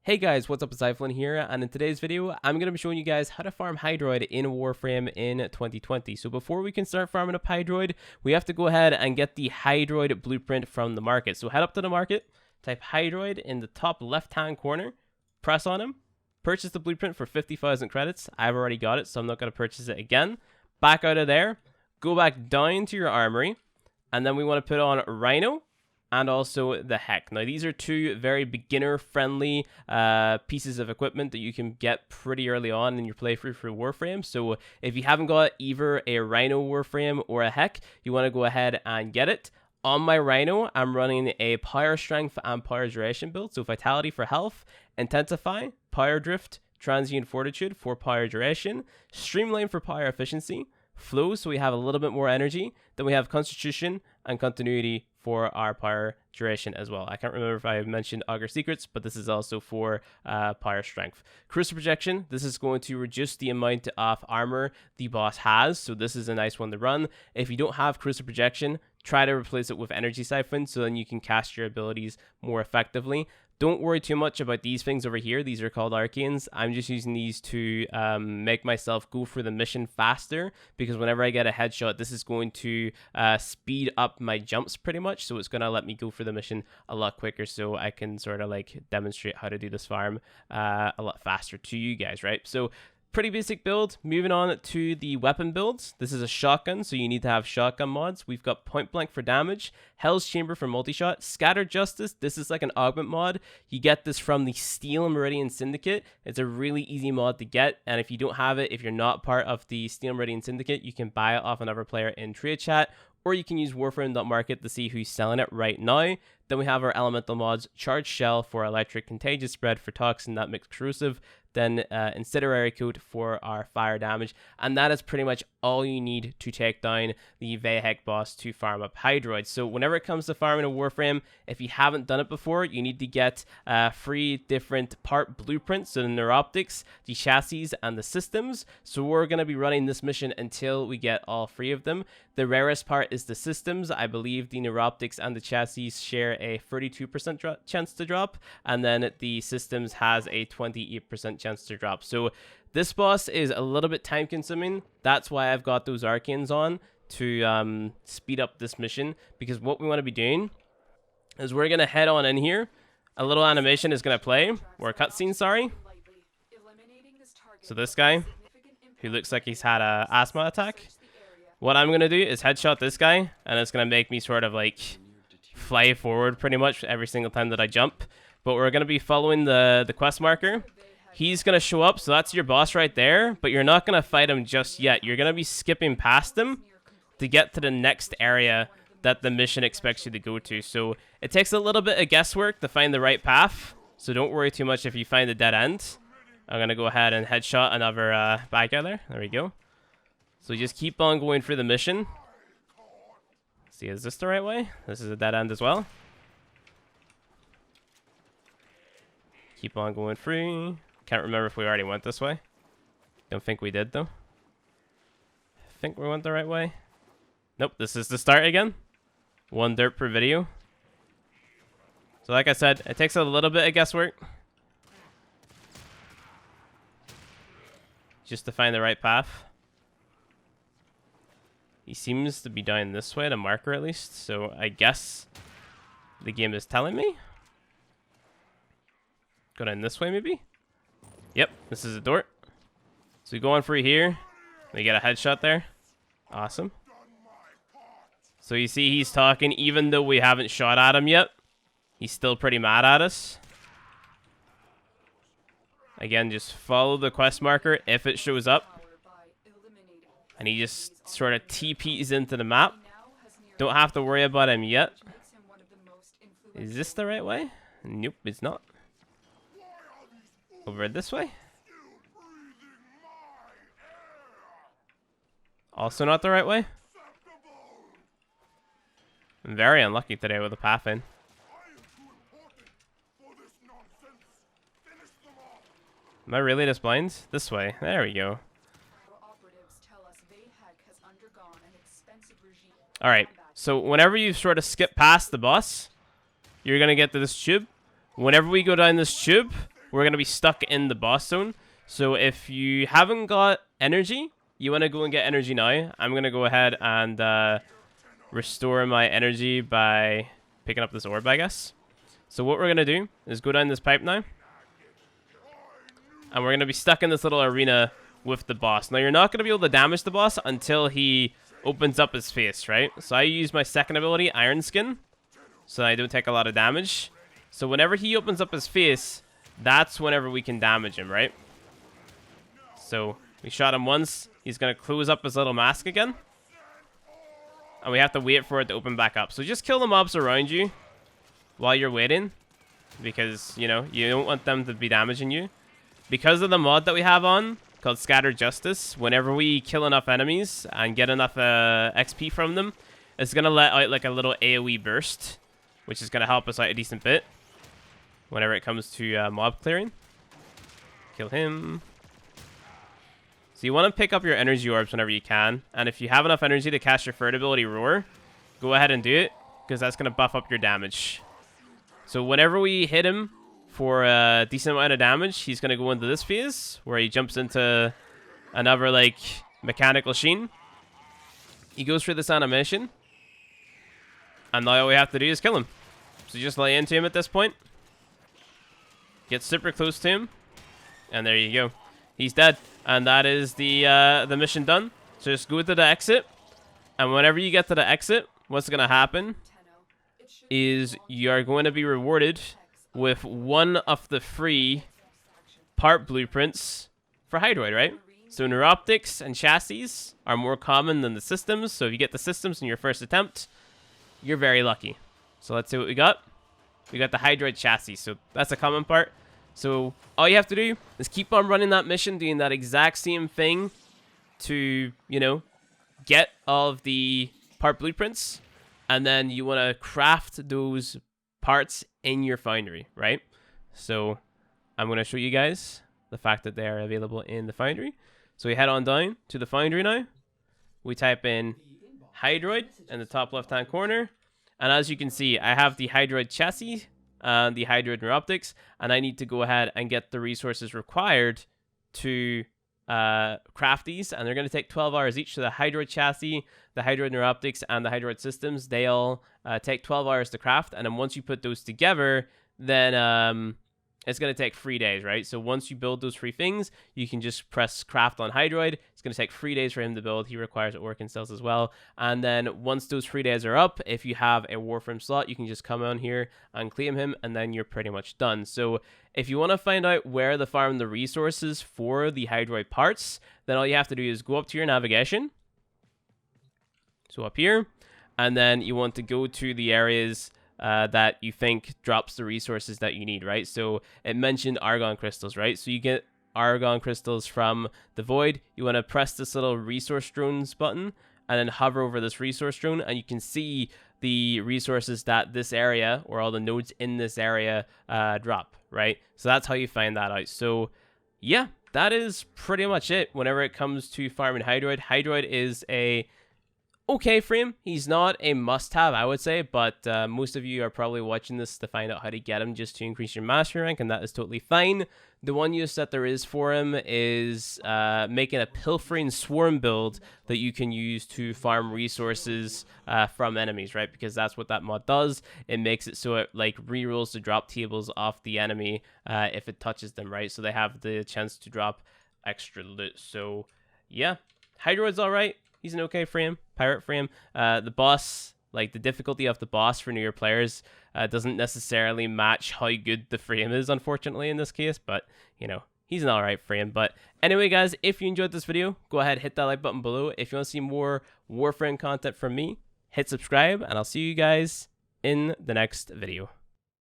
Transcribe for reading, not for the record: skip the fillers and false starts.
Hey guys, what's up? It's iFlynn here, and in today's video, I'm going to be showing you guys how to farm Hydroid in Warframe in 2020. So before we can start farming up Hydroid, we have to go ahead and get the Hydroid blueprint from the market. So head up to the market, type Hydroid in the top left-hand corner, press on him, purchase the blueprint for 50,000 credits. I've already got it, so I'm not going to purchase it again. Back out of there, go back down to your armory, and then we want to put on Rhino and also the Heck. Now, these are two very beginner-friendly pieces of equipment that you can get pretty early on in your playthrough for Warframe. So if you haven't got either a Rhino Warframe or a Heck, you want to go ahead and get it. On my Rhino, I'm running a Power Strength and Power Duration build. So Vitality for health, Intensify, Power Drift, Transient Fortitude for Power Duration, Streamline for Power Efficiency, Flow, so we have a little bit more energy. Then we have Constitution and Continuity for our power duration as well. I can't remember if I mentioned Augur Secrets, but this is also for power strength. Crucible Projection, this is going to reduce the amount of armor the boss has, so this is a nice one to run. If you don't have Crucible Projection, try to replace it with Energy Siphon so then you can cast your abilities more effectively. Don't worry too much about these things over here. These are called Arcanes. I'm just using these to make myself go through the mission faster, because whenever I get a headshot, this is going to speed up my jumps pretty much. So it's going to let me go through the mission a lot quicker, so I can sort of like demonstrate how to do this farm a lot faster to you guys, right? So pretty basic build. Moving on to the weapon builds. This is a shotgun, so you need to have shotgun mods. We've got Point Blank for damage, Hell's Chamber for multi-shot, Scattered Justice. This is like an augment mod. You get this from the Steel Meridian Syndicate. It's a really easy mod to get, and if you don't have it, if you're not part of the Steel Meridian Syndicate, you can buy it off another player in trade chat, or you can use Warframe.market to see who's selling it right now. Then we have our elemental mods, Charged Shell for electric, Contagious Spread for toxin, that makes corrosive, then Incendiary Coat for our fire damage, and that is pretty much all you need to take down the Vahek boss to farm up Hydroid. So whenever it comes to farming a Warframe, if you haven't done it before, you need to get 3 different part blueprints, so the neuroptics, the chassis, and the systems. So we're going to be running this mission until we get all 3 of them. The rarest part is the systems. I believe the neuroptics and the chassis share a 32% chance to drop, and then the systems has a 28% chance to drop. So this boss is a little bit time consuming. That's why I've got those Arcanes on to speed up this mission, because what we want to be doing is we're going to head on in here. A little animation is going to play, or a cutscene, sorry. So this guy, who looks like he's had a asthma attack, what I'm going to do is headshot this guy, and it's going to make me sort of like fly forward pretty much every single time that I jump. But we're going to be following the quest marker. He's going to show up, so that's your boss right there, but you're not going to fight him just yet. You're going to be skipping past him to get to the next area that the mission expects you to go to. So it takes a little bit of guesswork to find the right path, so don't worry too much if you find a dead end. I'm going to go ahead and headshot another bad guy there. There we go. So just keep on going through the mission. See, is this the right way? This is a dead end as well. Keep on going through. Can't remember if we already went this way. Don't think we did, though. I think we went the right way. Nope, this is the start again. 1 dirt per video. So like I said, it takes a little bit of guesswork just to find the right path. He seems to be down this way, the marker at least, so I guess the game is telling me. Go down this way, maybe? Yep, this is a door. So we go on through here. We get a headshot there. Awesome. So you see he's talking, even though we haven't shot at him yet. He's still pretty mad at us. Again, just follow the quest marker if it shows up. And he just sort of TPs into the map. Don't have to worry about him yet. Is this the right way? Nope, it's not. Over this way. Also not the right way. I'm very unlucky today with the path in. Am I really this blind? This way. There we go. Alright, so whenever you sort of skip past the boss, you're going to get to this tube. Whenever we go down this tube, we're going to be stuck in the boss zone. So if you haven't got energy, you want to go and get energy now. I'm going to go ahead and restore my energy by picking up this orb, I guess. So what we're going to do is go down this pipe now. And we're going to be stuck in this little arena with the boss. Now, you're not going to be able to damage the boss until he opens up his face, right? So I use my second ability, Iron Skin, so I don't take a lot of damage. So whenever he opens up his face, that's whenever we can damage him, right? So we shot him once. He's going to close up his little mask again. And we have to wait for it to open back up. So just kill the mobs around you while you're waiting, because, you know, you don't want them to be damaging you. Because of the mod that we have on, called Scattered Justice, whenever we kill enough enemies and get enough XP from them, it's going to let out like a little AoE burst, which is going to help us out a decent bit whenever it comes to mob clearing. Kill him. So you want to pick up your energy orbs whenever you can, and if you have enough energy to cast your third ability, Roar, go ahead and do it, because that's going to buff up your damage. So whenever we hit him for a decent amount of damage, he's going to go into this phase where he jumps into another like mechanical sheen. He goes through this animation, and now all we have to do is kill him. So just lay into him at this point, get super close to him, and there you go, he's dead. And that is the mission done. So just go to the exit, and whenever you get to the exit, what's going to happen is you are going to be rewarded with one of the free part blueprints for Hydroid, right? So neuroptics and chassis are more common than the systems. So if you get the systems in your first attempt, you're very lucky. So let's see what we got. We got the Hydroid chassis. So that's a common part. So all you have to do is keep on running that mission, doing that exact same thing to, you know, get all of the part blueprints. And then you want to craft those parts in your foundry, right? So I'm going to show you guys the fact that they are available in the foundry. So we head on down to the foundry now. We type in Hydroid in the top left-hand corner. And as you can see, I have the Hydroid chassis and the Hydroid neuroptics, and I need to go ahead and get the resources required to craft these, and they're going to take 12 hours each. So the Hydroid chassis, the Hydroid neuroptics, and the Hydroid systems, they all take 12 hours to craft, and then once you put those together, then it's going to take 3 days, right? So once you build those 3 things, you can just press craft on Hydroid. It's going to take 3 days for him to build. He requires Orkin cells as well. And then once those 3 days are up, if you have a Warframe slot, you can just come on here and claim him, and then you're pretty much done. So if you want to find out where to farm the resources for the Hydroid parts, then all you have to do is go up to your navigation. So up here, and then you want to go to the areas that you think drops the resources that you need, right? So it mentioned argon crystals, right? So you get argon crystals from the void. You want to press this little resource drones button and then hover over this resource drone, and you can see the resources that this area, or all the nodes in this area, drop, right? So that's how you find that out. So yeah, that is pretty much it whenever it comes to farming Hydroid. Hydroid is a okay frame. He's not a must-have, I would say, but most of you are probably watching this to find out how to get him just to increase your mastery rank, and that is totally fine. The one use that there is for him is making a pilfering swarm build that you can use to farm resources from enemies, right? Because that's what that mod does. It makes it so it like rerolls the drop tables off the enemy if it touches them, right? So they have the chance to drop extra loot. So yeah, Hydroid's all right. He's an okay frame, pirate frame. The boss, like the difficulty of the boss for newer players, doesn't necessarily match how good the frame is, unfortunately, in this case. But, you know, he's an alright frame. But anyway, guys, if you enjoyed this video, go ahead, hit that like button below. If you want to see more Warframe content from me, hit subscribe, and I'll see you guys in the next video.